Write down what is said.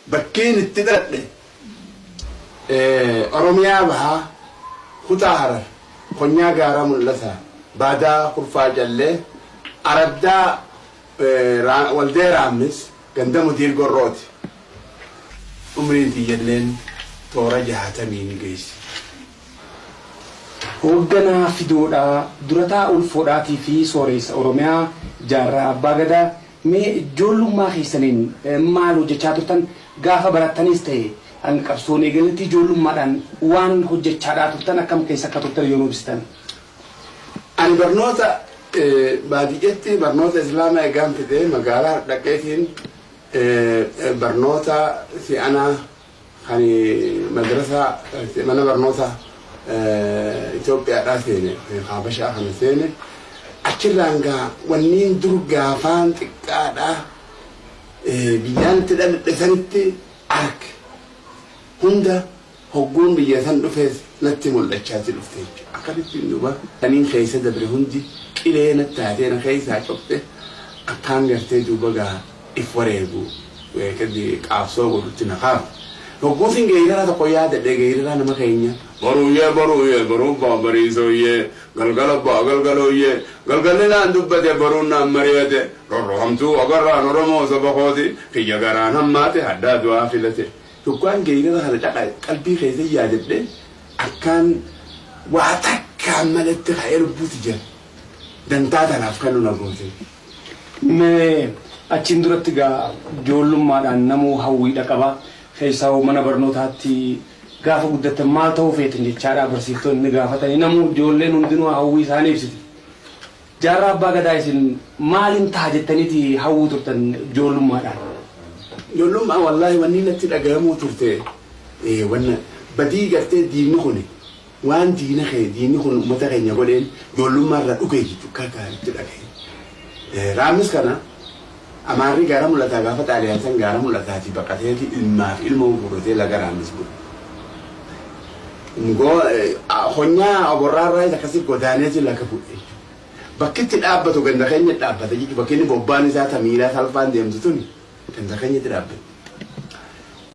بكين التدرد أروميا بها خطاهر خنيا غارم لسا بعدا كرفا جلة أردا والدي رامس كندا مدير قروت أمرين تيجلين تورا جهاتمين جيس hoogganaa fiduudha durataa ulfoodhaatii fi sooreessa Oromiyaa jaarraa abbaa gadaa mee ijoollummaa keessaniin maal hojjechaa turtan gaafa barattanis ta'e an qabsoon eegaletti ijoollummaadhaan waan hojjechaadhaa turtan akkam keessa akka turtan yoo nubistan. Ani barnoota baadiyyaatti barnoota islaamaa eegaan fidee magaalaa dhaqeetiin barnoota si'anaa kan madrasaa mana barnoota Itoophiyaa seene Habashaa kana seene achirraan gaa wanniin dur gaafaan xiqqaadhaa biyyaan itti dhalsanitti arge hunda hogguun biyya san dhufees natti mul'achaatti dhufte jechuudha. Akkamitti duuba saniin keessa dabre hundi qilee natti taateen keessaa cofte akkaan gartee duuba gaa if wareegu qaabsoo godhutti naqaafu. Hogguusin geejjira tokko yaadadhe geejjira nama keenya. Baruu bariisooyyee galgala galgalooyyee galgalli naan dubbate baruun naan mari'ate rorrohamtuu agarraan Oromoo saba kooti kiyya garaan hammaate haddaa du'aa filate. Tokkaan geejjira kana dhaqa qalbii keessa yaadadhe akkaan waa takkaan malatti ka'ee lubbuuti jira. Dantaa tanaaf kan nu goote. Mee achiin duratti gaa ijoollummaadhaan namuu hawwiidha qaba. Keessaa mana barnootaatti gaafa guddatan maal ta'uu feetan jechaadha barsiiftonni gaafatanii namuu ijoolleen hundinuu hawwii isaanii ibsiti. Jaarraa abbaa gadaa isin maaliin ta'a jettaniiti hawwuu turtan ijoollummaadhaan? Ijoollummaa wallaahi wanni natti dhagahamuu turte wanna badii gartee diinni kun waan diinni kun uummata keenya godheen ijoollummaarra dhugee jechuudha kakaa'itti dhagahe. Raamis kana Amaarri gaara mul'ataa gaafa xaaliyaan gaara mul'ataati baqateeti ilmaaf ilma fuudhatee laga Raamis godhu. Honyaa oborraarraa isa akkasii godaaneeti laga fuudhe. Bakki itti dhaabbatu ganda keenya dhaabbata jechuudha. Bakki inni bobbaan isaa tamiilaa salphaan deemtu tuni ganda keenyatti dhaabbate.